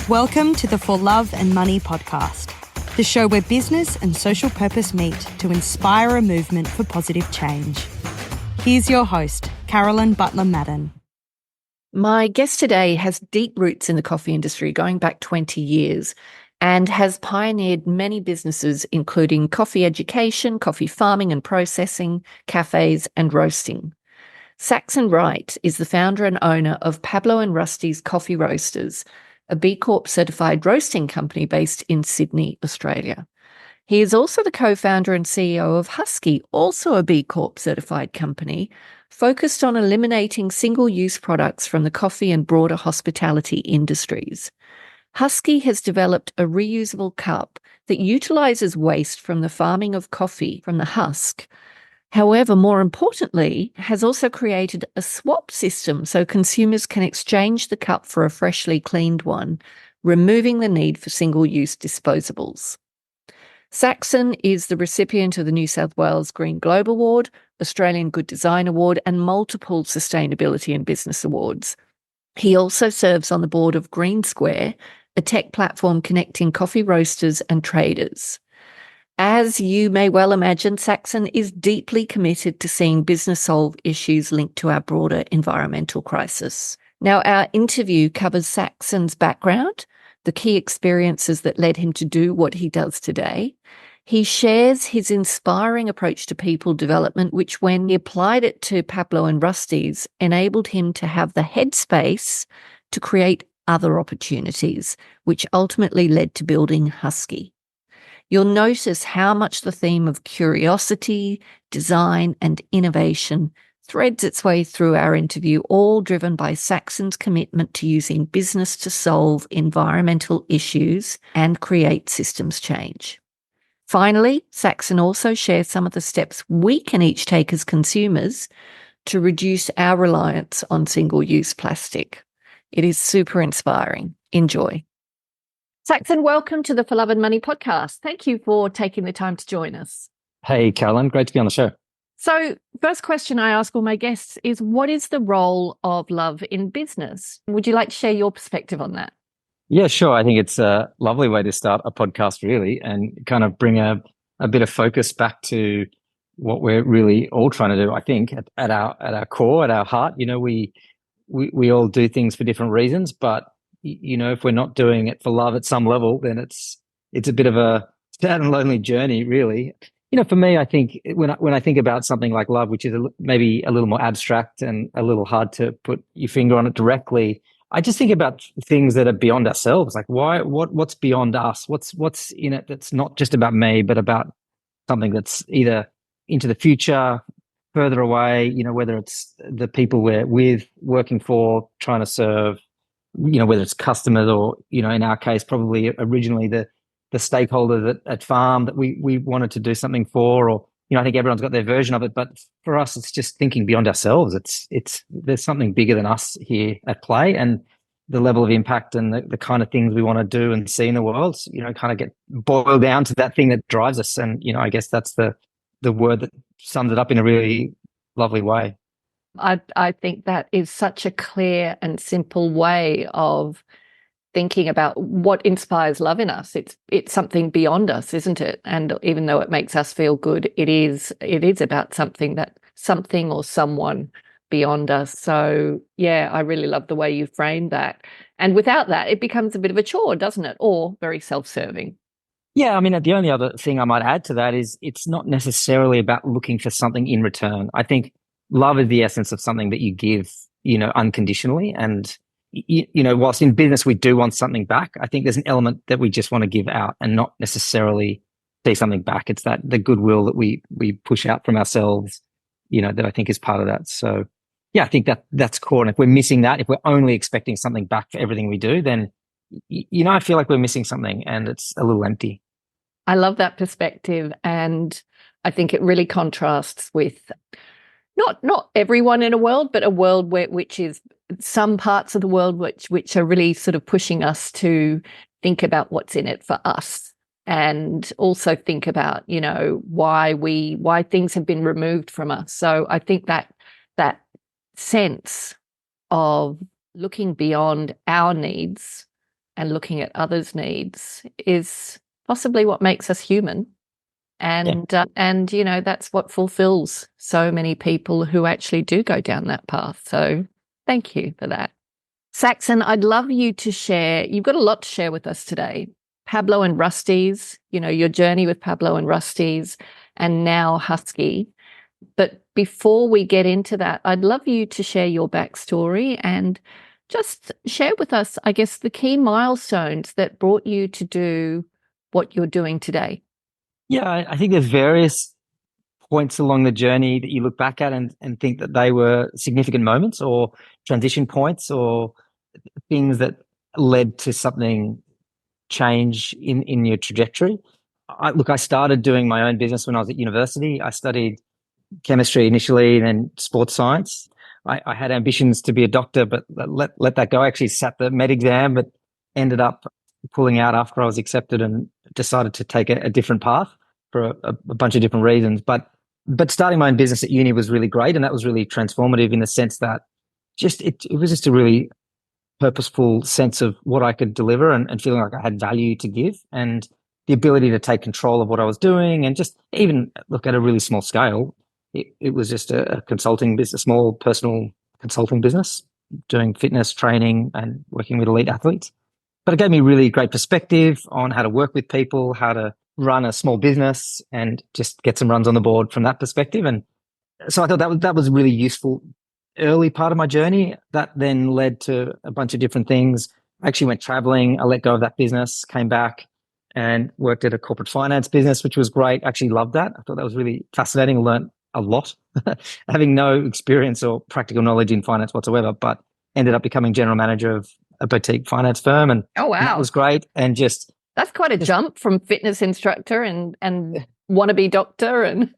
Welcome to the For Love and Money podcast, the show where business and social purpose meet to inspire a movement for positive change. Here's your host, Carolyn Butler-Madden. My guest today has deep roots in the coffee industry going back 20 years and has pioneered many businesses, including coffee education, coffee farming and processing, cafes, and roasting. Saxon Wright is the founder and owner of Pablo and Rusty's Coffee Roasters, a B Corp certified roasting company based in Sydney, Australia. He is also the co-founder and CEO of Huskee, also a B Corp certified company, focused on eliminating single-use products from the coffee and broader hospitality industries. Huskee has developed a reusable cup that utilises waste from the farming of coffee from the husk. However, more importantly, has also created a swap system so consumers can exchange the cup for a freshly cleaned one, removing the need for single-use disposables. Saxon is the recipient of the New South Wales Green Globe Award, Australian Good Design Award, and multiple Sustainability and Business Awards. He also serves on the board of Greensquare, a tech platform connecting coffee roasters and traders. As you may well imagine, Saxon is deeply committed to seeing business solve issues linked to our broader environmental crisis. Now, our interview covers Saxon's background, the key experiences that led him to do what he does today. He shares his inspiring approach to people development, which when he applied it to Pablo and Rusty's, enabled him to have the headspace to create other opportunities, which ultimately led to building Huskee. You'll notice how much the theme of curiosity, design, and innovation threads its way through our interview, all driven by Saxon's commitment to using business to solve environmental issues and create systems change. Finally, Saxon also shares some of the steps we can each take as consumers to reduce our reliance on single-use plastic. It is super inspiring. Enjoy. Saxon, welcome to the For Love and Money podcast. Thank you for taking the time to join us. Hey, Carolyn. Great to be on the show. So, first question I ask all my guests is, what is the role of love in business? Would you like to share your perspective on that? Yeah, sure. I think it's a lovely way to start a podcast, really, and kind of bring a bit of focus back to what we're really all trying to do. I think at our core, at our heart, we all do things for different reasons, but if we're not doing it for love at some level, then it's a bit of a sad and lonely journey, really. For me, I think when I think about something like love, which is maybe a little more abstract and a little hard to put your finger on it directly, I just think about things that are beyond ourselves. Like what's beyond us? What's in it that's not just about me, but about something that's either into the future, further away, whether it's the people we're with, working for, trying to serve, whether it's customers or, in our case, probably originally the stakeholders at farm that we wanted to do something for, or, I think everyone's got their version of it. But for us, it's just thinking beyond ourselves. There's something bigger than us here at play, and the level of impact and the kind of things we want to do and see in the world, kind of get boiled down to that thing that drives us. And, I guess that's the word that sums it up in a really lovely way. I think that is such a clear and simple way of thinking about what inspires love in us. It's something beyond us, isn't it? And even though it makes us feel good, it is about something or someone beyond us. So yeah, I really love the way you framed that. And without that, it becomes a bit of a chore, doesn't it? Or very self-serving. Yeah, I mean, the only other thing I might add to that is it's not necessarily about looking for something in return. I think love is the essence of something that you give, unconditionally. And, whilst in business we do want something back, I think there's an element that we just want to give out and not necessarily see something back. It's the goodwill that we push out from ourselves, that I think is part of that. So yeah, I think that's core. And if we're missing that, if we're only expecting something back for everything we do, then, I feel like we're missing something and it's a little empty. I love that perspective. And I think it really contrasts with not everyone in a world, but a world which is some parts of the world which are really sort of pushing us to think about what's in it for us, and also think about, why things have been removed from us. So I think that sense of looking beyond our needs and looking at others' needs is possibly what makes us human. And that's what fulfills so many people who actually do go down that path. So thank you for that. Saxon, I'd love you to share. You've got a lot to share with us today. Pablo and Rusty's, your journey with Pablo and Rusty's, and now Huskee. But before we get into that, I'd love you to share your backstory and just share with us, I guess, the key milestones that brought you to do what you're doing today. Yeah, I think there's various points along the journey that you look back at and think that they were significant moments or transition points or things that led to something change in your trajectory. I started doing my own business when I was at university. I studied chemistry initially and then sports science. I had ambitions to be a doctor, but let that go. I actually sat the med exam, but ended up pulling out after I was accepted and decided to take a different path for a bunch of different reasons. But starting my own business at uni was really great, and that was really transformative in the sense that it was just a really purposeful sense of what I could deliver and feeling like I had value to give and the ability to take control of what I was doing and just even look at a really small scale. It was just a consulting business, a small personal consulting business doing fitness training and working with elite athletes. But it gave me really great perspective on how to work with people, how to run a small business and just get some runs on the board from that perspective. And so I thought that was really useful early part of my journey. That then led to a bunch of different things. I actually went traveling. I let go of that business, came back and worked at a corporate finance business, which was great. I actually loved that. I thought that was really fascinating. I learned a lot, having no experience or practical knowledge in finance whatsoever, but ended up becoming general manager of a boutique finance firm. And oh, wow, that was great. And that's quite a jump from fitness instructor and wannabe doctor. And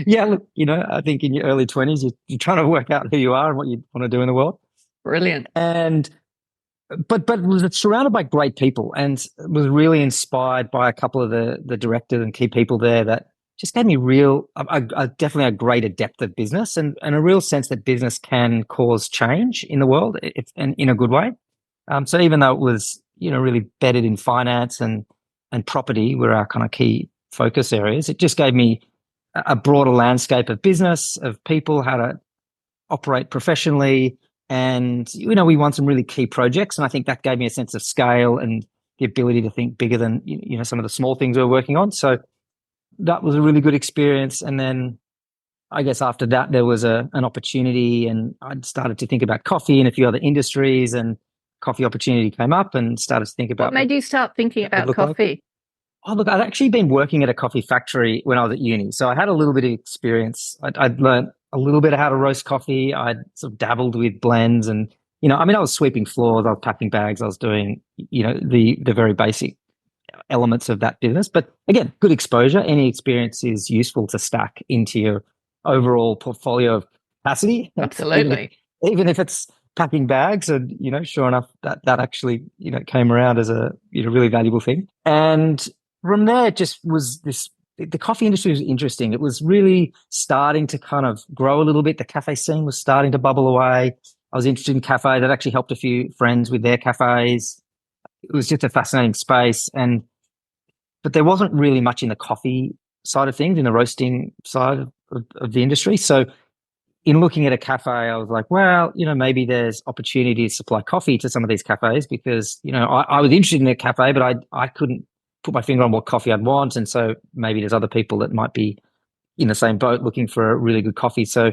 yeah, look, I think in your early 20s, you're trying to work out who you are and what you want to do in the world. Brilliant. But was surrounded by great people and was really inspired by a couple of the directors and key people there that just gave me definitely a greater depth of business and a real sense that business can cause change in the world and in a good way. So even though it was, really bedded in finance and property were our kind of key focus areas, it just gave me a broader landscape of business, of people, how to operate professionally. And, we won some really key projects. And I think that gave me a sense of scale and the ability to think bigger than, some of the small things we were working on. So that was a really good experience. And then I guess after that, there was an opportunity and I started to think about coffee and a few other industries, and coffee opportunity came up and started to think about. What made you start thinking about coffee? Like. Oh, look, I'd actually been working at a coffee factory when I was at uni. So I had a little bit of experience. I'd learned a little bit of how to roast coffee. I'd sort of dabbled with blends and, I was sweeping floors, I was packing bags, I was doing, the very basic elements of that business. But again, good exposure. Any experience is useful to stack into your overall portfolio of capacity. Absolutely. Even if it's packing bags and, sure enough, that actually, came around as a, really valuable thing. And from there, it just was the coffee industry was interesting. It was really starting to kind of grow a little bit. The cafe scene was starting to bubble away. I was interested in cafes. I'd actually helped a few friends with their cafes. It was just a fascinating space. But there wasn't really much in the coffee side of things, in the roasting side of the industry. So in looking at a cafe, I was like, well, maybe there's opportunity to supply coffee to some of these cafes because, I was interested in a cafe, but I couldn't put my finger on what coffee I'd want. And so maybe there's other people that might be in the same boat looking for a really good coffee. So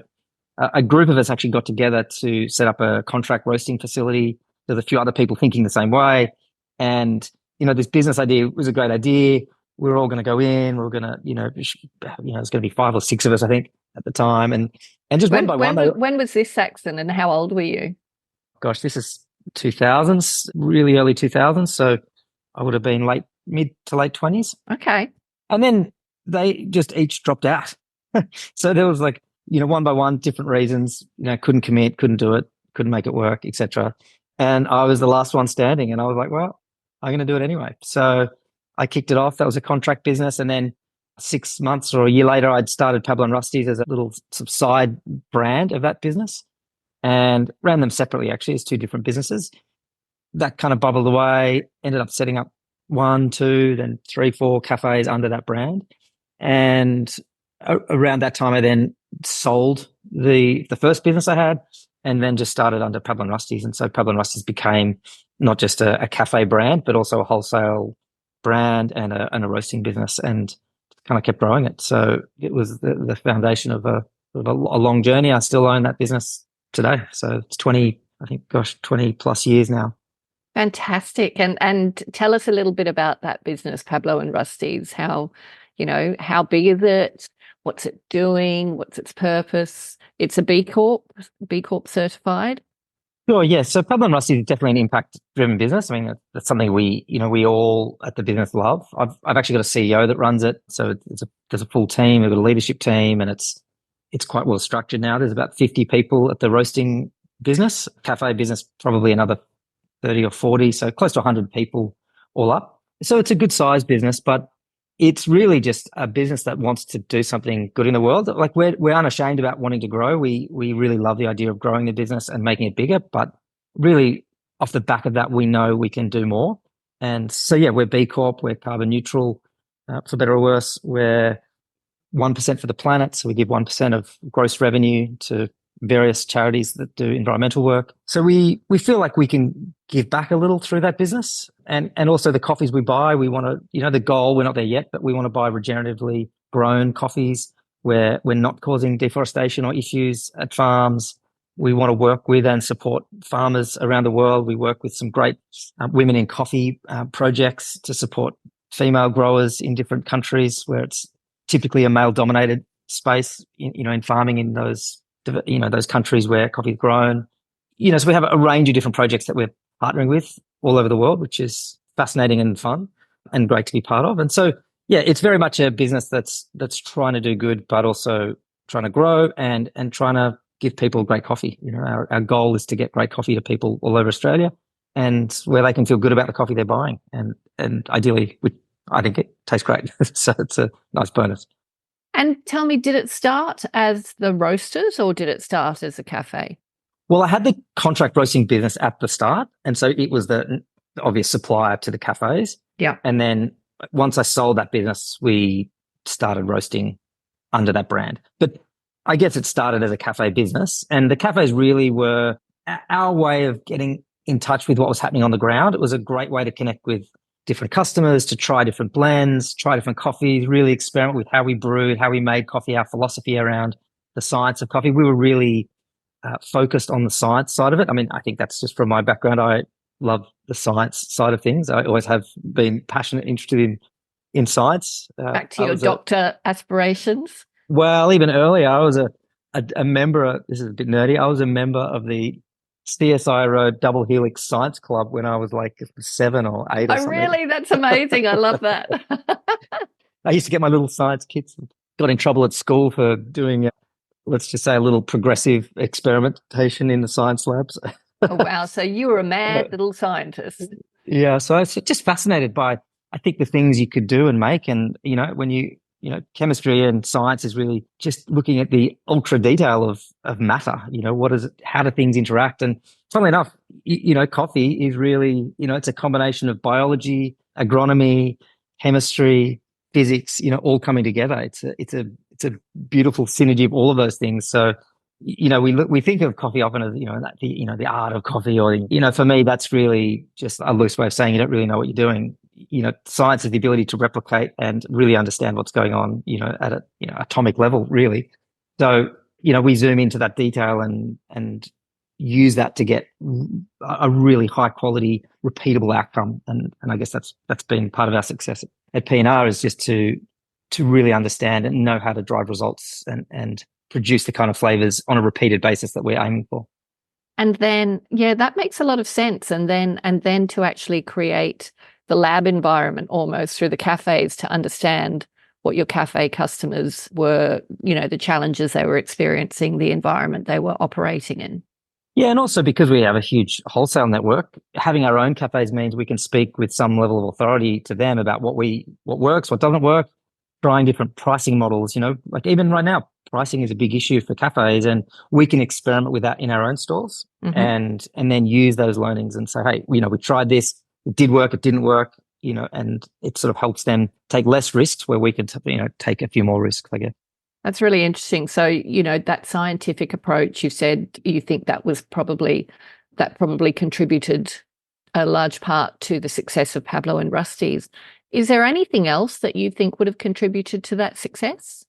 a group of us actually got together to set up a contract roasting facility. There's a few other people thinking the same way. And, this business idea was a great idea. We were all going to go in. We were going to, it's going to be 5 or 6 of us, I think, at the time. And just one by one. When was this, Saxon, and how old were you? Gosh, this is 2000s, really early 2000s. So I would have been mid to late 20s. Okay. And then they just each dropped out. So there was like, one by one, different reasons, couldn't commit, couldn't do it, couldn't make it work, etc. And I was the last one standing and I was like, well, I'm going to do it anyway. So I kicked it off. That was a contract business. And then 6 months or a year later, I'd started Pablo and Rusty's as a little side brand of that business and ran them separately, actually, as 2 different businesses. that kind of bubbled away, ended up setting up 1, 2, then 3, 4 cafes under that brand. And around that time, I then sold the first business I had, and then just started under Pablo and Rusty's. And so Pablo and Rusty's became not just a cafe brand, but also a wholesale brand and a roasting business, and kind of kept growing it. So it was the foundation of a long journey. I still own that business today. So it's 20 plus years now. Fantastic. And tell us a little bit about that business, Pablo and Rusty's. How big is it? What's it doing? What's its purpose? It's a B Corp certified. Sure, yeah. So Pablo and Rusty is definitely an impact-driven business. I mean, that's something we all at the business love. I've actually got a CEO that runs it, so there's a full team. We've got a leadership team, and it's quite well structured now. There's about 50 people at the roasting business, cafe business, probably another 30 or 40, so close to 100 people all up. So it's a good sized business, but it's really just a business that wants to do something good in the world. Like we're unashamed about wanting to grow. We really love the idea of growing the business and making it bigger, but really off the back of that, we know we can do more. And so, yeah, we're B Corp, we're carbon neutral, for better or worse. We're 1% for the planet. So we give 1% of gross revenue to various charities that do environmental work. So we feel like we can give back a little through that business. And also the coffees we buy, we want to, the goal, we're not there yet, but we want to buy regeneratively grown coffees where we're not causing deforestation or issues at farms. We want to work with and support farmers around the world. We work with some great women in coffee projects to support female growers in different countries where it's typically a male-dominated space, in farming in those countries where coffee is grown. So we have a range of different projects that we're partnering with all over the world, which is fascinating and fun and great to be part of. And so, yeah, it's very much a business that's trying to do good, but also trying to grow and trying to give people great coffee. Our goal is to get great coffee to people all over Australia, and where they can feel good about the coffee they're buying. And ideally, I think it tastes great. So it's a nice bonus. And tell me, did it start as the roasters or did it start as a cafe? Well, I had the contract roasting business at the start, and so it was the obvious supplier to the cafes. Yeah. And then once I sold that business, we started roasting under that brand. But I guess it started as a cafe business, and the cafes really were our way of getting in touch with what was happening on the ground. It was a great way to connect with different customers, to try different blends, try different coffees, really experiment with how we brewed, how we made coffee, our philosophy around the science of coffee. We were really focused on the science side of it. I mean, I think that's just from my background. I love the science side of things. I always have been passionate, interested in science. Back to your doctor aspirations. Well, even earlier, I was a member, this is a bit nerdy, I was a member of the CSIRO Double Helix Science Club when I was like 7 or 8 or something. Really? That's amazing. I love that. I used to get my little science kits and got in trouble at school for doing, let's just say, a little progressive experimentation in the science labs. Oh, wow. So you were a mad little scientist. Yeah. So I was just fascinated by, I think, the things you could do and make. And, when chemistry and science is really just looking at the ultra detail of matter. What is it? How do things interact? And funnily enough, coffee is really, it's a combination of biology, agronomy, chemistry, physics, all coming together. It's a beautiful synergy of all of those things. So, we think of coffee often as, the art of coffee, or, for me, that's really just a loose way of saying you don't really know what you're doing. Science is the ability to replicate and really understand what's going on, at a, atomic level, really. So, we zoom into that detail and use that to get a really high quality, repeatable outcome. And I guess that's been part of our success at P&R, is just to really understand and know how to drive results and produce the kind of flavors on a repeated basis that we're aiming for. And then, yeah, that makes a lot of sense. And then to actually create the lab environment almost through the cafes to understand what your cafe customers were, the challenges they were experiencing, the environment they were operating in. Yeah, and also because we have a huge wholesale network, having our own cafes means we can speak with some level of authority to them about what works, what doesn't work, trying different pricing models, like even right now, pricing is a big issue for cafes, and we can experiment with that in our own stores and then use those learnings and say, hey, we tried this, it did work, it didn't work, and it sort of helps them take less risks where we can, take a few more risks, I guess. That's really interesting. So, that scientific approach, you said you think that probably contributed a large part to the success of Pablo and Rusty's. Is there anything else that you think would have contributed to that success?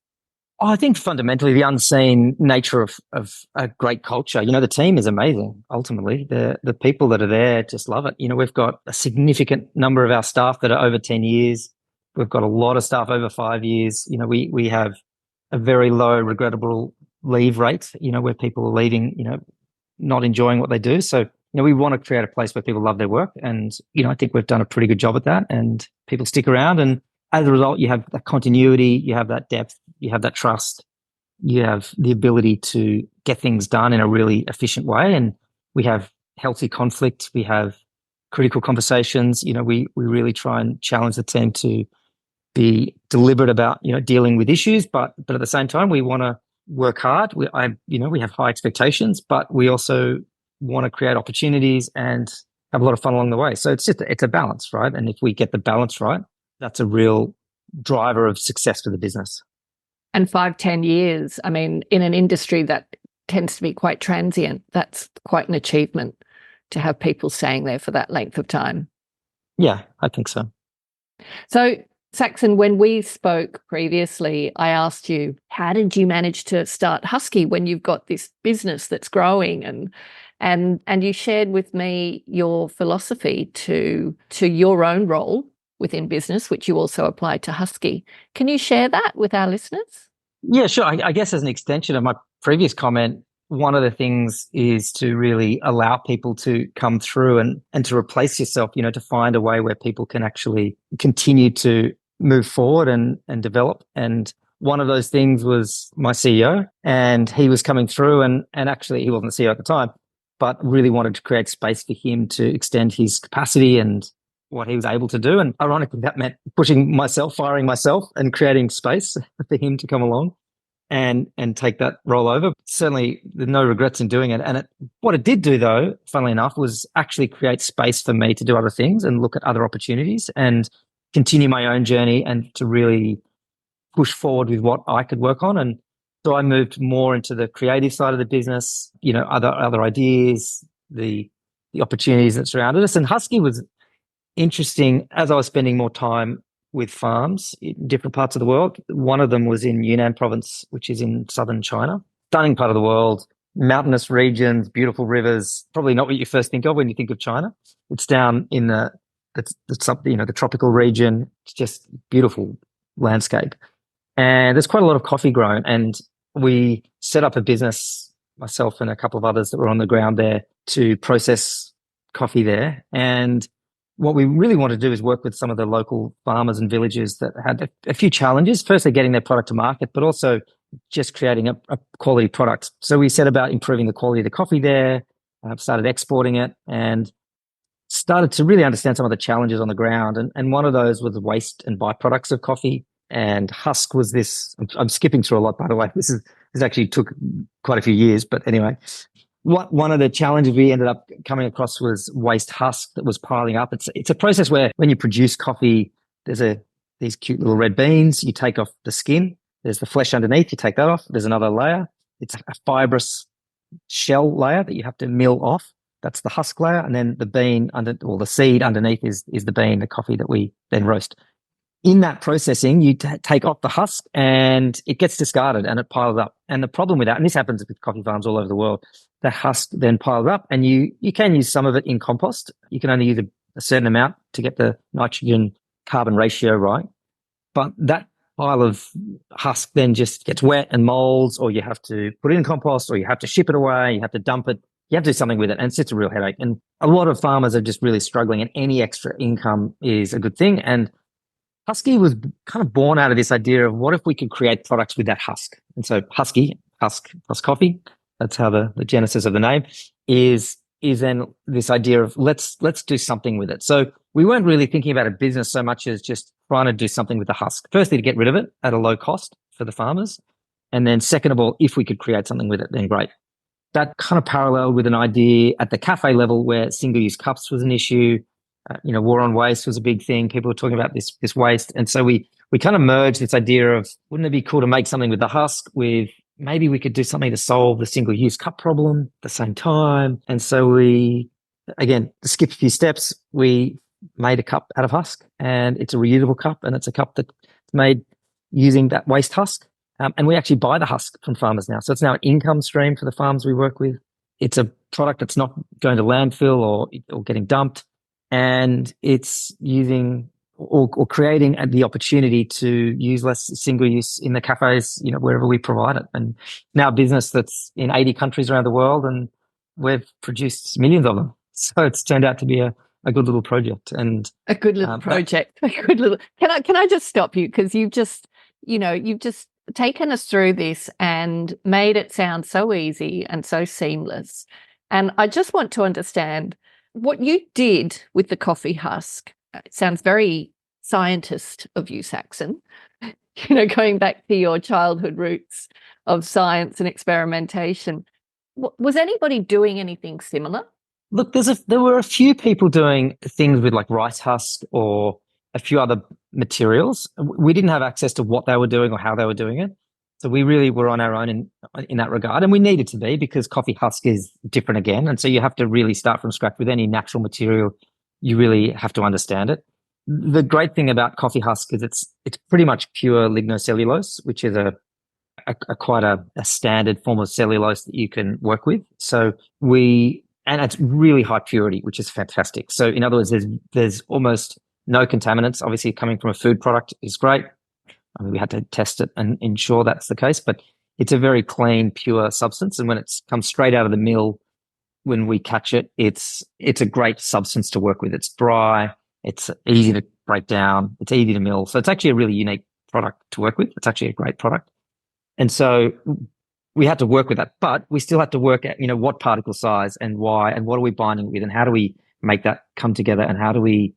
I think fundamentally the unseen nature of a great culture. The team is amazing. Ultimately, the people that are there just love it. We've got a significant number of our staff that are over 10 years. We've got a lot of staff over 5 years. We have a very low regrettable leave rate, where people are leaving, not enjoying what they do. So, we want to create a place where people love their work. And, I think we've done a pretty good job at that, and people stick around. And as a result, you have that continuity, you have that depth, you have that trust, you have the ability to get things done in a really efficient way. And we have healthy conflict. We have critical conversations. We really try and challenge the team to be deliberate about, dealing with issues, but at the same time, we want to work hard. We have high expectations, but we also want to create opportunities and have a lot of fun along the way. So it's a balance, right? And if we get the balance right, that's a real driver of success for the business. And 5-10 years, I mean, in an industry that tends to be quite transient, that's quite an achievement to have people staying there for that length of time. Yeah, I think so. So, Saxon, when we spoke previously, I asked you, how did you manage to start Huskee when you've got this business that's growing? And you shared with me your philosophy to your own role within business, which you also applied to Huskee. Can you share that with our listeners? Yeah, sure. I guess as an extension of my previous comment, one of the things is to really allow people to come through and to replace yourself, to find a way where people can actually continue to move forward and develop. And one of those things was my CEO, and he was coming through and actually he wasn't the CEO at the time, but really wanted to create space for him to extend his capacity and what he was able to do. And ironically, that meant firing myself and creating space for him to come along and take that role over. Certainly, there's no regrets in doing it. And what it did do, though, funnily enough, was actually create space for me to do other things and look at other opportunities and continue my own journey and to really push forward with what I could work on. And so I moved more into the creative side of the business, other ideas, the opportunities that surrounded us. And Huskee was interesting as I was spending more time with farms in different parts of the world. One of them was in Yunnan province, which is in southern China. Stunning part of the world, mountainous regions, beautiful rivers, probably not what you first think of when you think of China. It's down in the tropical region. It's just beautiful landscape. And there's quite a lot of coffee grown. And we set up a business, myself and a couple of others that were on the ground there, to process coffee there. And what we really want to do is work with some of the local farmers and villagers that had a few challenges. Firstly, getting their product to market, but also just creating a quality product. So we set about improving the quality of the coffee there, started exporting it, and started to really understand some of the challenges on the ground. And one of those was the waste and byproducts of coffee. And husk was this. I'm skipping through a lot, by the way. This actually took quite a few years, but anyway. One of the challenges we ended up coming across was waste husk that was piling up. It's a process where when you produce coffee, there's these cute little red beans. You take off the skin. There's the flesh underneath. You take that off. There's another layer. It's a fibrous shell layer that you have to mill off. That's the husk layer. And then the bean the seed underneath is the bean, the coffee that we then roast. In that processing, you take off the husk and it gets discarded and it piles up. And the problem with that, and this happens with coffee farms all over the world, the husk then piles up, and you can use some of it in compost. You can only use a certain amount to get the nitrogen carbon ratio right. But that pile of husk then just gets wet and molds, or you have to put it in compost, or you have to ship it away, you have to dump it. You have to do something with it, and it's just a real headache. And a lot of farmers are just really struggling, and any extra income is a good thing. And Huskee was kind of born out of this idea of what if we could create products with that husk. And so Huskee, husk plus coffee, that's how the genesis of the name is then this idea of let's do something with it. So we weren't really thinking about a business so much as just trying to do something with the husk. Firstly, to get rid of it at a low cost for the farmers. And then second of all, if we could create something with it, then great. That kind of paralleled with an idea at the cafe level where single-use cups was an issue. War on waste was a big thing. People were talking about this waste. And so we kind of merged this idea of, wouldn't it be cool to make something with the husk with maybe we could do something to solve the single-use cup problem at the same time. And so we, again, to skip a few steps, we made a cup out of husk, and it's a reusable cup, and it's a cup that's made using that waste husk. And we actually buy the husk from farmers now. So it's now an income stream for the farms we work with. It's a product that's not going to landfill or getting dumped. And it's using or creating the opportunity to use less single use in the cafes, wherever we provide it. And now a business that's in 80 countries around the world, and we've produced millions of them. So it's turned out to be a good little project. And a good little project. A good little. Can I just stop you? Because you've just taken us through this and made it sound so easy and so seamless. And I just want to understand what you did with the coffee husk. It sounds very scientist of you, Saxon, going back to your childhood roots of science and experimentation. Was anybody doing anything similar? Look, there were a few people doing things with like rice husk or a few other materials. We didn't have access to what they were doing or how they were doing it. So we really were on our own in that regard. And we needed to be, because coffee husk is different again. And so you have to really start from scratch with any natural material. You really have to understand it. The great thing about coffee husk is it's pretty much pure lignocellulose, which is quite a standard form of cellulose that you can work with. So and it's really high purity, which is fantastic. So in other words, there's almost no contaminants. Obviously, coming from a food product is great. I mean, we had to test it and ensure that's the case, but it's a very clean, pure substance. And when it comes straight out of the mill, when we catch it, it's a great substance to work with. It's dry, it's easy to break down, it's easy to mill. So it's actually a really unique product to work with. It's actually a great product. And so we had to work with that, but we still had to work at, what particle size and why, and what are we binding with, and how do we make that come together, and how do we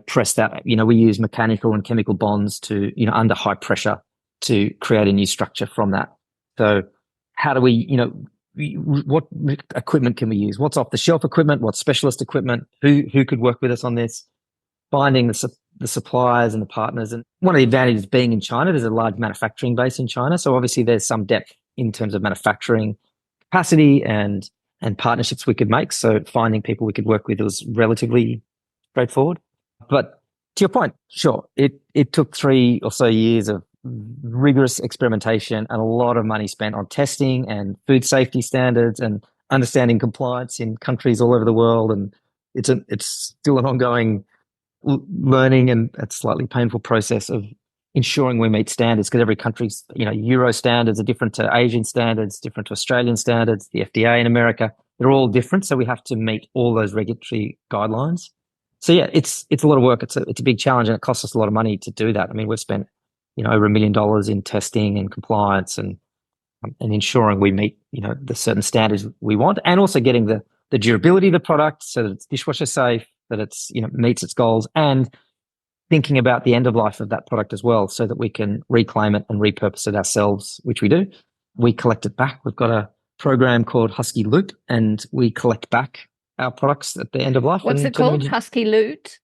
press that. We use mechanical and chemical bonds to, under high pressure to create a new structure from that. So how do we, what equipment can we use? What's off the shelf equipment? What's specialist equipment? Who could work with us on this? Finding the suppliers and the partners. And one of the advantages being in China, there's a large manufacturing base in China. So obviously there's some depth in terms of manufacturing capacity and partnerships we could make. So finding people we could work with was relatively straightforward. But to your point, sure, it took 3 or so years of rigorous experimentation and a lot of money spent on testing and food safety standards and understanding compliance in countries all over the world. And it's still an ongoing learning and a slightly painful process of ensuring we meet standards, because every country's, Euro standards are different to Asian standards, different to Australian standards, the FDA in America, they're all different. So we have to meet all those regulatory guidelines. So yeah, it's a lot of work. It's a big challenge, and it costs us a lot of money to do that. I mean, we've spent, over $1 million in testing and compliance and ensuring we meet, the certain standards we want, and also getting the durability of the product so that it's dishwasher safe, that it's, meets its goals, and thinking about the end of life of that product as well, so that we can reclaim it and repurpose it ourselves, which we do. We collect it back. We've got a program called Huskee Loot, and we collect back our products at the end of life. What's it called? Huskee Loot?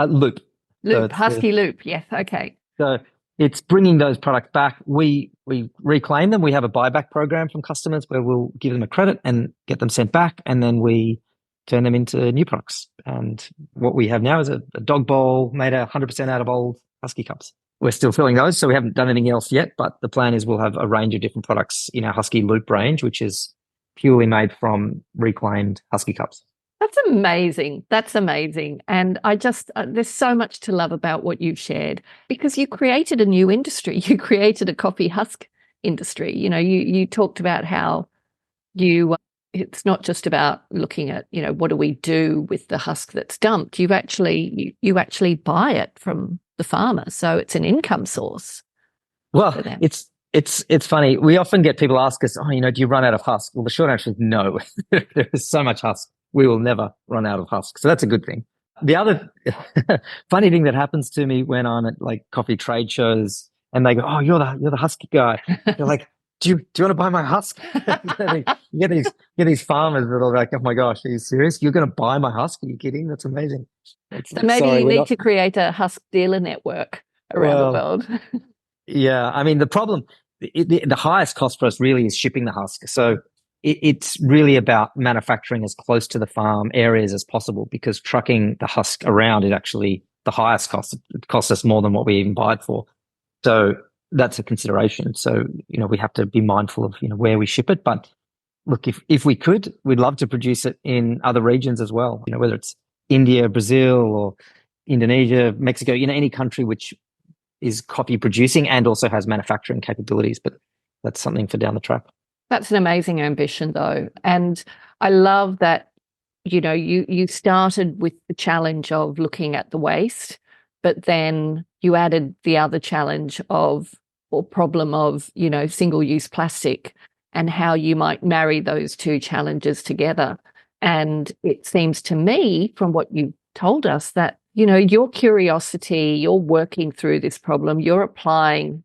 Loop. Loop, so Huskee Loop. Yes. Okay. So it's bringing those products back. We reclaim them. We have a buyback program from customers where we'll give them a credit and get them sent back, and then we turn them into new products. And what we have now is a dog bowl made 100% out of old Huskee cups. We're still filling those, so we haven't done anything else yet, but the plan is we'll have a range of different products in our Huskee Loop range, which is purely made from reclaimed Huskee cups. That's amazing. That's amazing. And I just, there's so much to love about what you've shared, because you created a new industry. You created a coffee husk industry. You talked about how it's not just about looking at, what do we do with the husk that's dumped? You actually buy it from the farmer. So it's an income source. Well, it's funny. We often get people ask us, do you run out of husk? Well, the short answer is no. There is so much husk. We will never run out of husk. So that's a good thing. The other funny thing that happens to me when I'm at like coffee trade shows and they go, "Oh, you're the Husky guy." They're like, "Do you want to buy my husk?" You get these farmers that are like, "Oh my gosh, are you serious? You're going to buy my husk? Are you kidding? That's amazing." So maybe Sorry, you we're need not. to create a husk dealer network around the Well, world. yeah. I mean, the problem, the highest cost for us really is shipping the husk. So it's really about manufacturing as close to the farm areas as possible, because trucking the husk around is actually the highest cost. It costs us more than what we even buy it for. So that's a consideration. So, we have to be mindful of, where we ship it. But look, if we could, we'd love to produce it in other regions as well, whether it's India, Brazil, or Indonesia, Mexico, any country which is coffee producing and also has manufacturing capabilities. But that's something for down the track. That's an amazing ambition, though. And I love that, you started with the challenge of looking at the waste, but then you added the other challenge or problem of, single-use plastic and how you might marry those two challenges together. And it seems to me, from what you've told us, that your curiosity, you're working through this problem, you're applying,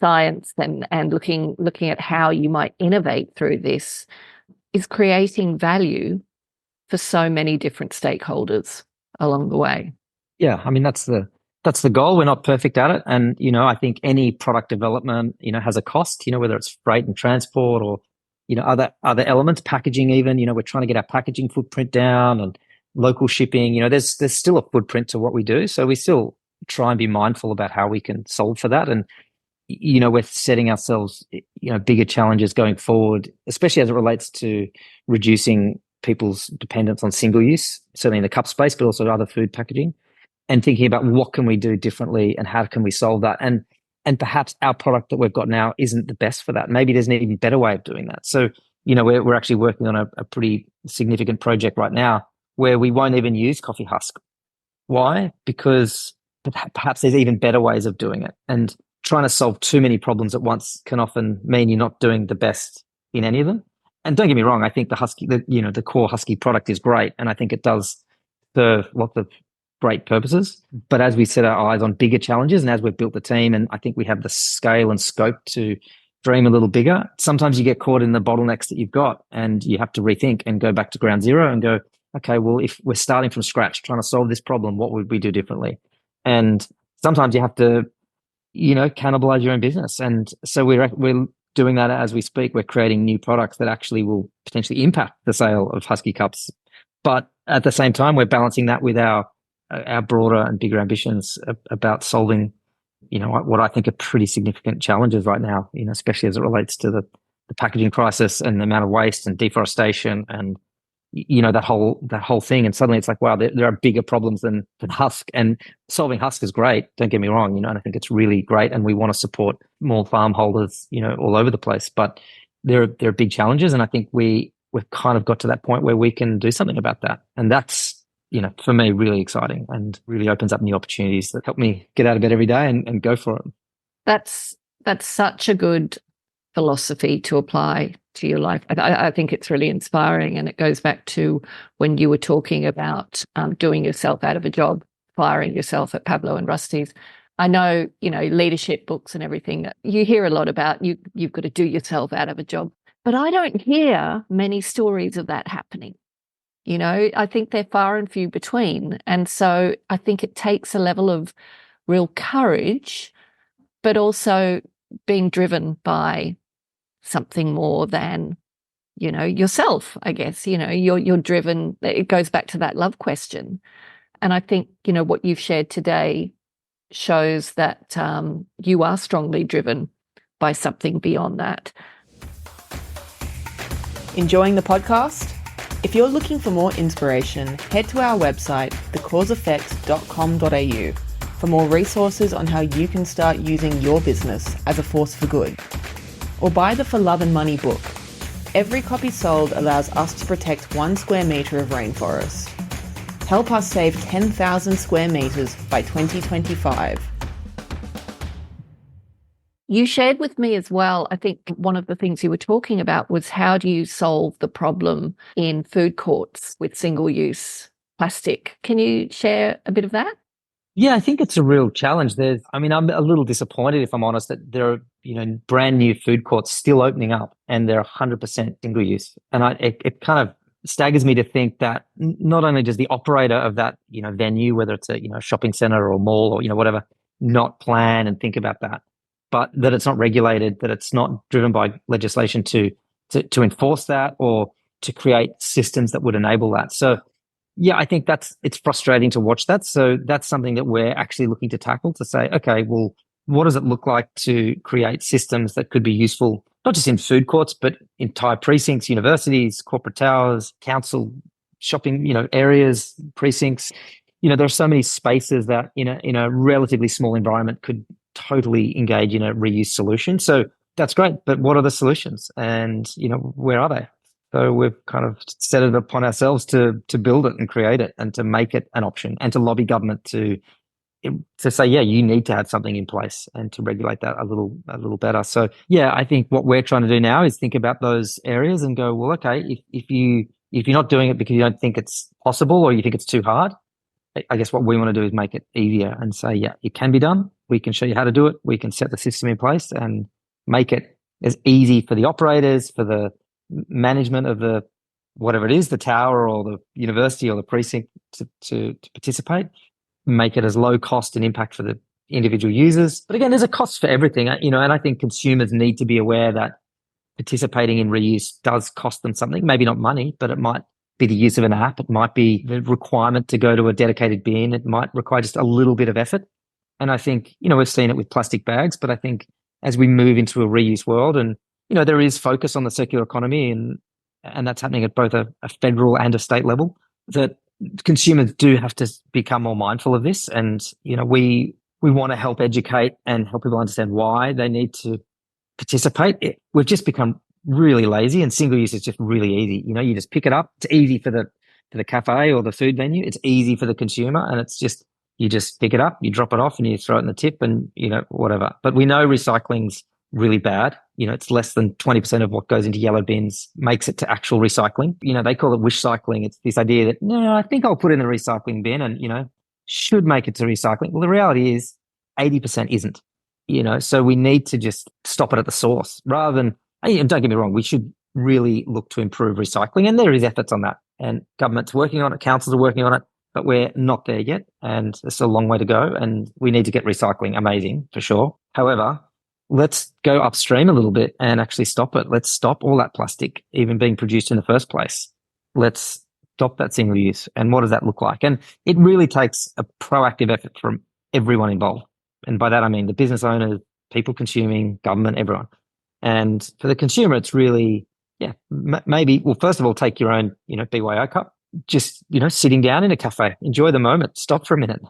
science and looking at how you might innovate through this, is creating value for so many different stakeholders along the way. Yeah, I mean that's the goal. We're not perfect at it, and I think any product development has a cost. Whether it's freight and transport or other elements, packaging even. We're trying to get our packaging footprint down and local shipping. There's still a footprint to what we do, so we still try and be mindful about how we can solve for that. And we're setting ourselves bigger challenges going forward, especially as it relates to reducing people's dependence on single use, certainly in the cup space, but also other food packaging, and thinking about what can we do differently and how can we solve that. And perhaps our product that we've got now isn't the best for that. Maybe there's an even better way of doing that. So we're actually working on a pretty significant project right now where we won't even use coffee husk. Why? Because perhaps there's even better ways of doing it. And trying to solve too many problems at once can often mean you're not doing the best in any of them. And don't get me wrong, I think the Husky, the core Husky product is great, and I think it does serve lots of great purposes. But as we set our eyes on bigger challenges, and as we've built the team, and I think we have the scale and scope to dream a little bigger, sometimes you get caught in the bottlenecks that you've got, and you have to rethink and go back to ground zero and go, okay, well, if we're starting from scratch trying to solve this problem, what would we do differently? And sometimes you have to cannibalize your own business. And so we're doing that as we speak. We're creating new products that actually will potentially impact the sale of Husky cups. But at the same time, we're balancing that with our broader and bigger ambitions about solving, what I think are pretty significant challenges right now, especially as it relates to the packaging crisis and the amount of waste and deforestation and that whole thing. And suddenly it's like, wow, there are bigger problems than husk. And solving husk is great, don't get me wrong, and I think it's really great, and we want to support more farm holders all over the place, but there are big challenges, and I think we've kind of got to that point where we can do something about that. And that's for me really exciting and really opens up new opportunities that help me get out of bed every day and go for it. That's such a good philosophy to apply to your life. I think it's really inspiring, and it goes back to when you were talking about doing yourself out of a job, firing yourself at Pablo and Rusty's. I know, leadership books and everything, you hear a lot about you've got to do yourself out of a job, but I don't hear many stories of that happening. I think they're far and few between. And so I think it takes a level of real courage, but also being driven by something more than, yourself, I guess. You're driven. It goes back to that love question. And I think, what you've shared today shows that you are strongly driven by something beyond that. Enjoying the podcast? If you're looking for more inspiration, head to our website, thecauseeffects.com.au, for more resources on how you can start using your business as a force for good. Or buy the For Love and Money book. Every copy sold allows us to protect 1 square metre of rainforest. Help us save 10,000 square metres by 2025. You shared with me as well, I think one of the things you were talking about was how do you solve the problem in food courts with single-use plastic. Can you share a bit of that? Yeah, I think it's a real challenge. I'm a little disappointed, if I'm honest, that there are, brand new food courts still opening up and they're 100% single use. And it kind of staggers me to think that not only does the operator of that, venue, whether it's a, shopping center or mall or, whatever, not plan and think about that, but that it's not regulated, that it's not driven by legislation to enforce that or to create systems that would enable that. So yeah, I think it's frustrating to watch that. So that's something that we're actually looking to tackle, to say, okay, well, what does it look like to create systems that could be useful, not just in food courts, but entire precincts, universities, corporate towers, council, shopping, areas, precincts. There are so many spaces that in a relatively small environment could totally engage in a reuse solution. So that's great. But what are the solutions? And, where are they? So we've kind of set it upon ourselves to build it and create it and to make it an option and to lobby government to say, yeah, you need to have something in place and to regulate that a little better. So yeah, I think what we're trying to do now is think about those areas and go, well, okay, if you're not doing it because you don't think it's possible or you think it's too hard, I guess what we want to do is make it easier and say, yeah, it can be done. We can show you how to do it. We can set the system in place and make it as easy for the operators, for the management of the whatever it is, the tower or the university or the precinct to participate, make it as low cost and impact for the individual users. But again, there's a cost for everything, and I think consumers need to be aware that participating in reuse does cost them something, maybe not money, but it might be the use of an app. It might be the requirement to go to a dedicated bin. It might require just a little bit of effort. And I think, we've seen it with plastic bags, but I think as we move into a reuse world and there is focus on the circular economy and that's happening at both a federal and a state level, that consumers do have to become more mindful of this. And, we want to help educate and help people understand why they need to participate. We've just become really lazy and single use is just really easy. You just pick it up. It's easy for the cafe or the food venue. It's easy for the consumer. And it's just, you just pick it up, you drop it off and you throw it in the tip and, whatever. But we know recycling's really bad. It's less than 20% of what goes into yellow bins makes it to actual recycling. They call it wish cycling. It's this idea that, no, I think I'll put it in the recycling bin and, should make it to recycling. Well, the reality is 80% isn't, so we need to just stop it at the source rather than, and don't get me wrong, we should really look to improve recycling. And there is efforts on that and government's working on it. Councils are working on it, but we're not there yet. And it's a long way to go. And we need to get recycling amazing for sure. However, let's go upstream a little bit and actually stop it. Let's stop all that plastic even being produced in the first place. Let's stop that single use. And what does that look like? And it really takes a proactive effort from everyone involved. And by that, I mean the business owners, people consuming, government, everyone. And for the consumer, it's really, maybe, well, first of all, take your own, BYO cup, just, sitting down in a cafe, enjoy the moment, stop for a minute.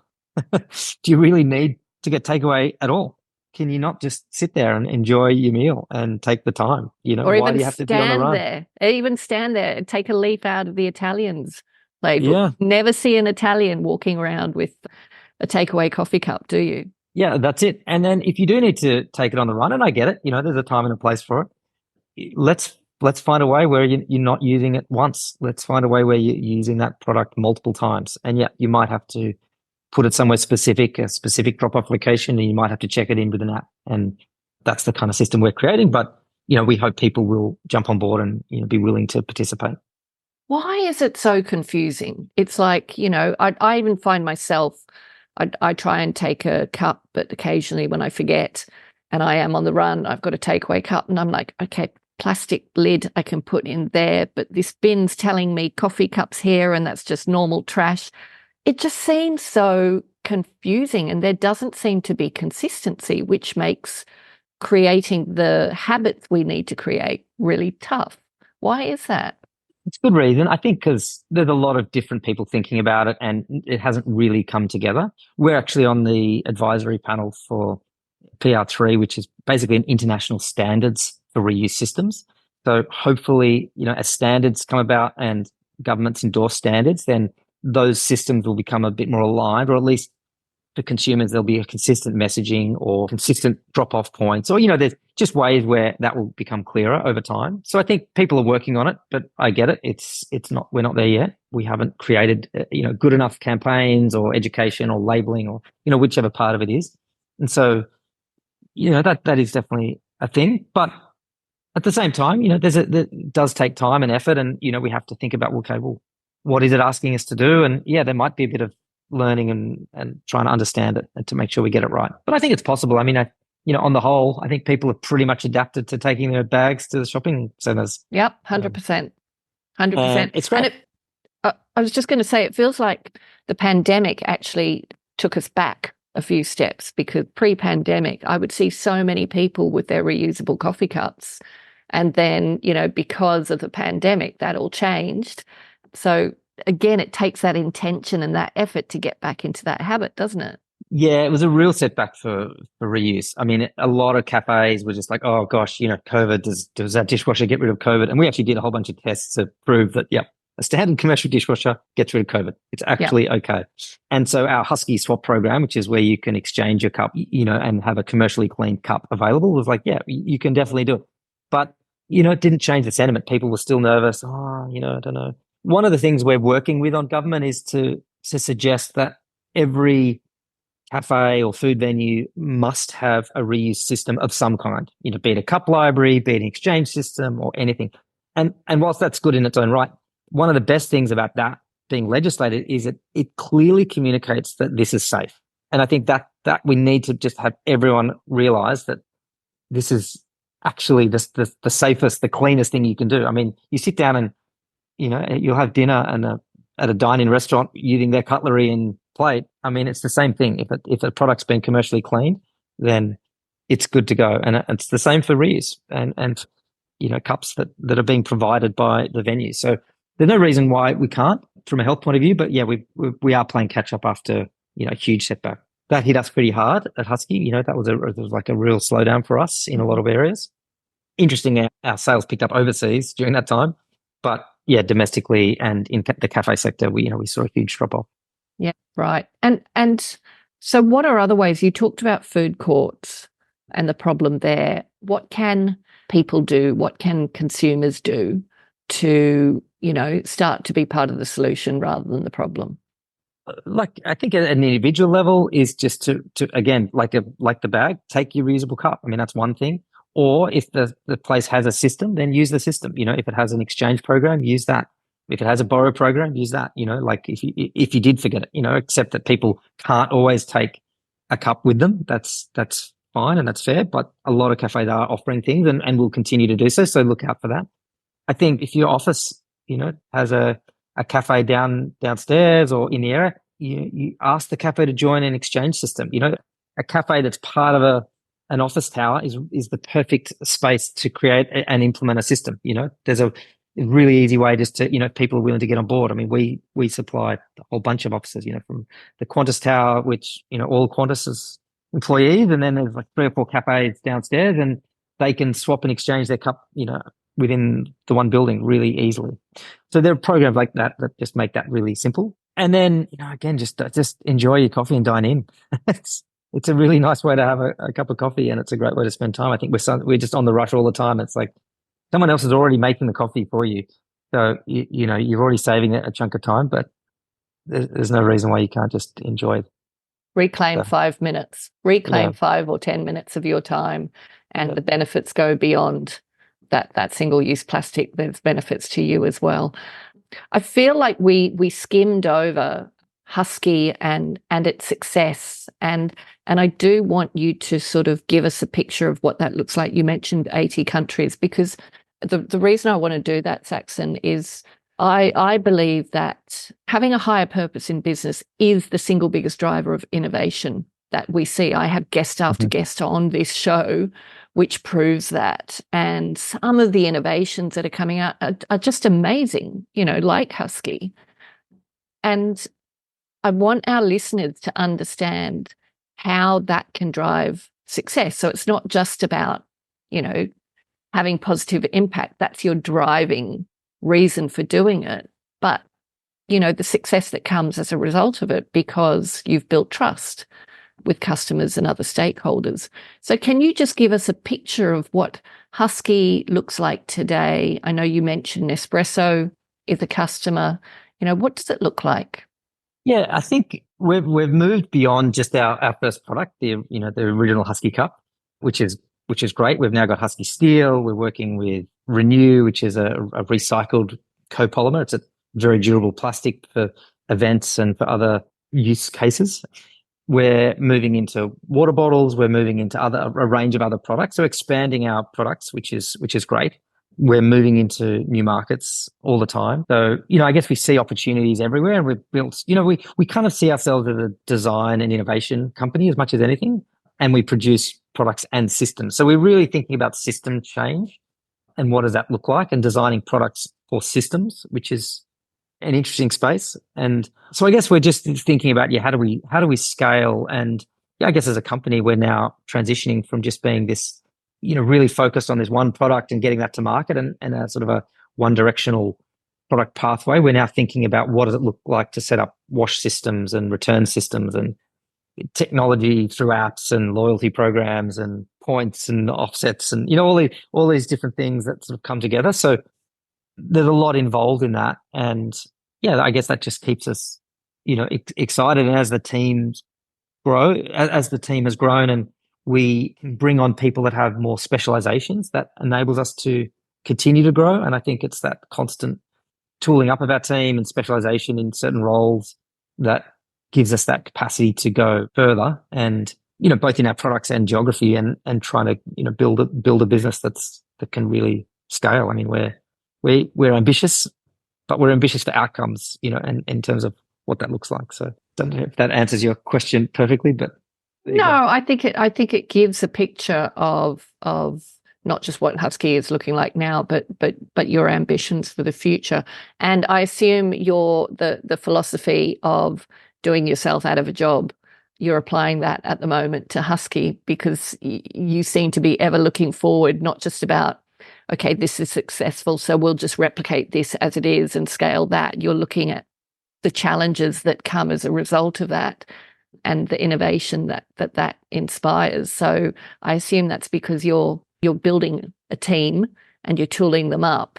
Do you really need to get takeaway at all? Can you not just sit there and enjoy your meal and take the time? Or why do you have to be on the run? there? Even stand there and take a leaf out of the Italians label. Yeah. Never see an Italian walking around with a takeaway coffee cup, do you? Yeah, that's it. And then if you do need to take it on the run, and I get it, there's a time and a place for it. Let's find a way where you're not using it once. Let's find a way where you're using that product multiple times. And yeah, you might have to put it somewhere specific, a specific drop-off location, and you might have to check it in with an app. And that's the kind of system we're creating. But, we hope people will jump on board and, be willing to participate. Why is it so confusing? It's like, I even find myself, I try and take a cup, but occasionally when I forget and I am on the run, I've got a takeaway cup and I'm like, okay, plastic lid I can put in there, but this bin's telling me coffee cups here and that's just normal trash. It just seems so confusing and there doesn't seem to be consistency, which makes creating the habits we need to create really tough. Why is that? It's a good reason. I think because there's a lot of different people thinking about it and it hasn't really come together. We're actually on the advisory panel for PR3, which is basically an international standards for reuse systems. So hopefully, as standards come about and governments endorse standards, then those systems will become a bit more aligned, or at least for consumers, there'll be a consistent messaging or consistent drop-off points, or, there's just ways where that will become clearer over time. So I think people are working on it, but I get it. It's not, we're not there yet. We haven't created, good enough campaigns or education or labeling or, whichever part of it is. And so, that is definitely a thing. But at the same time, that does take time and effort. And, we have to think about, okay, well, what is it asking us to do? And yeah, there might be a bit of learning and trying to understand it and to make sure we get it right. But I think it's possible. I mean, on the whole, I think people have pretty much adapted to taking their bags to the shopping centres. Yep, 100%. 100%. It's great. And I was just going to say, it feels like the pandemic actually took us back a few steps, because pre-pandemic, I would see so many people with their reusable coffee cups. And then, because of the pandemic, that all changed. So again, it takes that intention and that effort to get back into that habit, doesn't it? Yeah, it was a real setback for reuse. I mean, a lot of cafes were just like, oh gosh, COVID, does our dishwasher get rid of COVID? And we actually did a whole bunch of tests to prove that, a standard commercial dishwasher gets rid of COVID. It's actually okay. And so our Huskee swap program, which is where you can exchange your cup, and have a commercially cleaned cup available, was like, you can definitely do it. But, it didn't change the sentiment. People were still nervous. I don't know. One of the things we're working with on government is to suggest that every cafe or food venue must have a reuse system of some kind, be it a cup library, be it an exchange system or anything. And whilst that's good in its own right, one of the best things about that being legislated is that it clearly communicates that this is safe. And I think that we need to just have everyone realize that this is actually the safest, the cleanest thing you can do. I mean, you sit down and, you'll have dinner at a dine-in restaurant using their cutlery and plate. I mean, it's the same thing. If a product's been commercially cleaned, then it's good to go. And it's the same for reuse and cups that are being provided by the venue. So there's no reason why we can't from a health point of view. But yeah, we are playing catch up after a huge setback. That hit us pretty hard at Huskee. That was like a real slowdown for us in a lot of areas. Interesting, our sales picked up overseas during that time, but yeah, domestically and in the cafe sector, we saw a huge drop off. Yeah, right. And so what are other ways? You talked about food courts and the problem there. What can people do? What can consumers do to, start to be part of the solution rather than the problem? Like, I think at an individual level is just to again, like the bag, take your reusable cup. I mean, that's one thing. Or if the place has a system, then use the system. If it has an exchange program, use that. If it has a borrow program, use that. Like if you did forget it, accept that people can't always take a cup with them. That's fine and that's fair. But a lot of cafes are offering things and will continue to do so. So look out for that. I think if your office, has a cafe downstairs or in the area, you ask the cafe to join an exchange system. A cafe that's part of an office tower is the perfect space to create and implement a system. There's a really easy way just to, if people are willing to get on board. I mean, we supply a whole bunch of offices, from the Qantas Tower, which, all Qantas's employees, and then there's like 3 or 4 cafes downstairs, and they can swap and exchange their cup, within the one building really easily. So there are programs like that just make that really simple. And then, again, just enjoy your coffee and dine in. It's a really nice way to have a cup of coffee, and it's a great way to spend time. I think we're just on the rush all the time. It's like someone else is already making the coffee for you. So, you're already saving a chunk of time, but there's no reason why you can't just enjoy it. Reclaim 5 minutes, 5 or 10 minutes of your time, and the benefits go beyond that single-use plastic. There's benefits to you as well. I feel like we skimmed over Huskee and its success, and I do want you to sort of give us a picture of what that looks like. You mentioned 80 countries, because the reason I want to do that, Saxon, is I believe that having a higher purpose in business is the single biggest driver of innovation that we see. I have guest after guest on this show, which proves that. And some of the innovations that are coming out are just amazing, like Huskee. And I want our listeners to understand how that can drive success. So it's not just about, having positive impact. That's your driving reason for doing it. But the success that comes as a result of it, because you've built trust with customers and other stakeholders. So can you just give us a picture of what Huskee looks like today? I know you mentioned Nespresso is a customer. What does it look like? Yeah, I think we've moved beyond just our first product, the original Huskee cup, which is great. We've now got Huskee Steel. We're working with Renew, which is a recycled copolymer. It's a very durable plastic for events and for other use cases. We're moving into water bottles. We're moving into a range of other products. So expanding our products, which is great. We're moving into new markets all the time. So, I guess we see opportunities everywhere, and we've built, we kind of see ourselves as a design and innovation company as much as anything, and we produce products and systems. So we're really thinking about system change and what does that look like, and designing products for systems, which is an interesting space. And so I guess we're just thinking about, how do we scale? And I guess as a company, we're now transitioning from just being this, really focused on this one product and getting that to market and a sort of a one directional product pathway. We're now thinking about what does it look like to set up wash systems and return systems and technology through apps and loyalty programs and points and offsets and, all these different things that sort of come together. So there's a lot involved in that. And I guess that just keeps us, excited. And as the teams grow, as the team has grown and we bring on people that have more specializations, that enables us to continue to grow. And I think it's that constant tooling up of our team and specialization in certain roles that gives us that capacity to go further and, both in our products and geography and trying to, build a business that can really scale. I mean, we're ambitious, but we're ambitious for outcomes, and in terms of what that looks like. So don't know if that answers your question perfectly, but no, I think it gives a picture of not just what Huskee is looking like now, but your ambitions for the future. And I assume the philosophy of doing yourself out of a job, you're applying that at the moment to Huskee, because you seem to be ever looking forward, not just about, okay, this is successful, so we'll just replicate this as it is and scale that. You're looking at the challenges that come as a result of that and the innovation that inspires. So I assume that's because you're building a team and you're tooling them up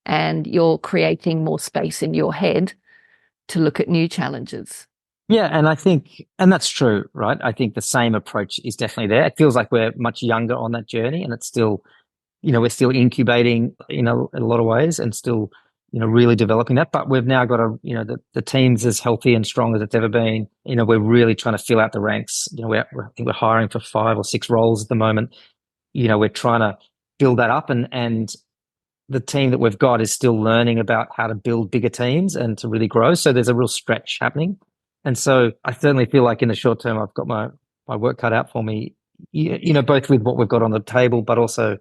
and you're creating more space in your head to look at new challenges. Yeah, and I think, and that's true, right? I think the same approach is definitely there. It feels like we're much younger on that journey, and it's still, we're still incubating, in a lot of ways, and still, really developing that. But we've now got the team's as healthy and strong as it's ever been. We're really trying to fill out the ranks. I think we're hiring for 5 or 6 roles at the moment. We're trying to build that up, and the team that we've got is still learning about how to build bigger teams and to really grow. So there's a real stretch happening. And so I certainly feel like in the short term, I've got my work cut out for me, both with what we've got on the table, but also,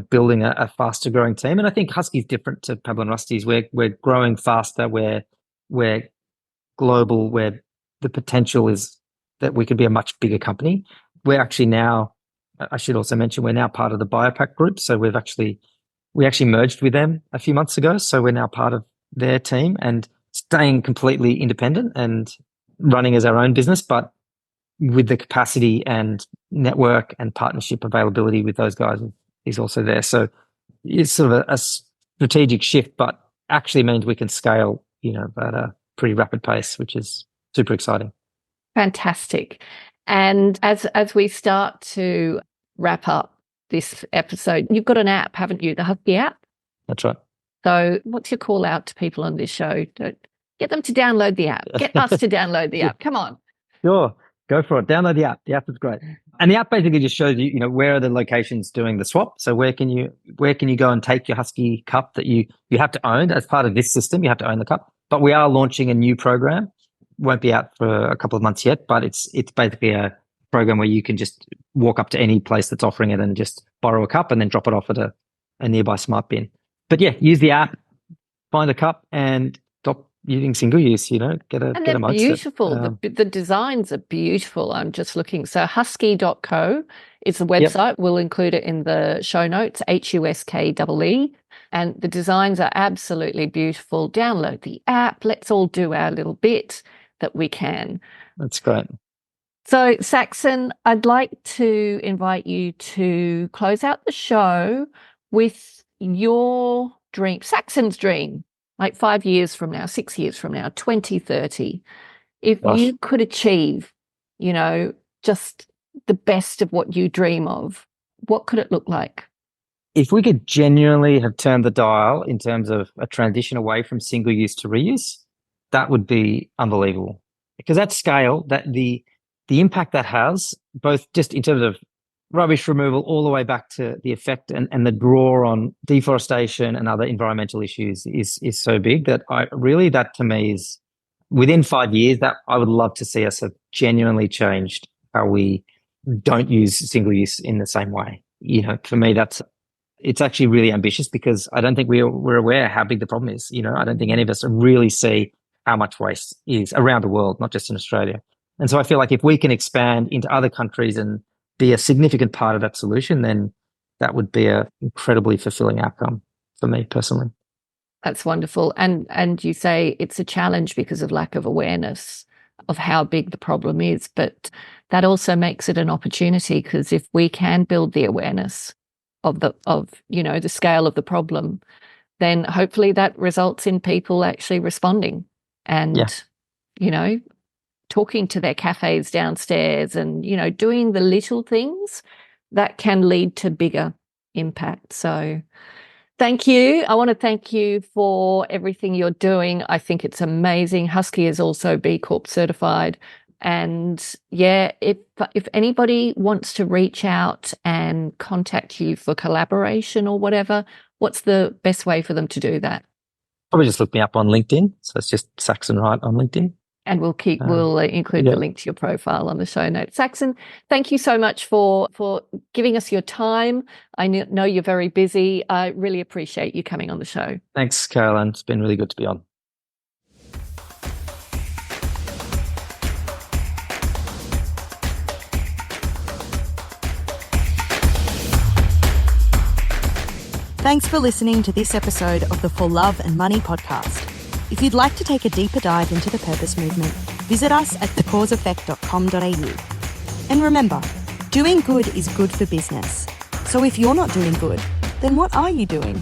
building a faster growing team. And I think Huskee's different to Pablo and Rusty's. We're growing faster. We're global, where the potential is that we could be a much bigger company. We're actually now, I should also mention, we're now part of the Biopack group. So we actually merged with them a few months ago. So we're now part of their team and staying completely independent and running as our own business, but with the capacity and network and partnership availability with those guys is also there. So it's sort of a strategic shift, but actually means we can scale, at a pretty rapid pace, which is super exciting. Fantastic. And as we start to wrap up this episode, you've got an app, haven't you? The Huskee app? That's right. So what's your call out to people on this show? Get them to download the app. Get us to download the app. Come on. Sure. Go for it. Download the app. The app is great. And the app basically just shows you, where are the locations doing the swap. So where can you go and take your Huskee cup that you have to own as part of this system? You have to own the cup. But we are launching a new program. Won't be out for a couple of months yet, but it's basically a program where you can just walk up to any place that's offering it and just borrow a cup and then drop it off at a nearby smart bin. But yeah, use the app, find a cup, and stop using single use. Get a mug. Beautiful. The designs are beautiful. I'm just looking. So huskee.co is the website. Yep. We'll include it in the show notes. HUSKEE. And the designs are absolutely beautiful. Download the app. Let's all do our little bit that we can. That's great. So, Saxon, I'd like to invite you to close out the show with your dream, Saxon's dream, like 5 years from now, 6 years from now, 2030. If you could achieve, just the best of what you dream of, what could it look like? If we could genuinely have turned the dial in terms of a transition away from single use to reuse, that would be unbelievable. Because at scale, that the impact that has, both just in terms of rubbish removal all the way back to the effect and the draw on deforestation and other environmental issues is so big that that to me is within 5 years that I would love to see us have genuinely changed how we don't use single use in the same way. For me, it's actually really ambitious because I don't think we're aware how big the problem is. I don't think any of us really see how much waste is around the world, not just in Australia. And so I feel like if we can expand into other countries and be a significant part of that solution, then that would be an incredibly fulfilling outcome for me personally. That's wonderful. And you say it's a challenge because of lack of awareness of how big the problem is, but that also makes it an opportunity, because if we can build the awareness of the scale of the problem, then hopefully that results in people actually responding and talking to their cafes downstairs and doing the little things that can lead to bigger impact. So thank you. I want to thank you for everything you're doing. I think it's amazing. Huskee is also B Corp certified. And if anybody wants to reach out and contact you for collaboration or whatever, what's the best way for them to do that? Probably just look me up on LinkedIn. So it's just Saxon Wright on LinkedIn. And we'll include the link to your profile on the show notes. Saxon, thank you so much for giving us your time. I know you're very busy. I really appreciate you coming on the show. Thanks, Caroline. It's been really good to be on. Thanks for listening to this episode of the For Love and Money podcast. If you'd like to take a deeper dive into the purpose movement, visit us at thecauseeffect.com.au. And remember, doing good is good for business. So if you're not doing good, then what are you doing?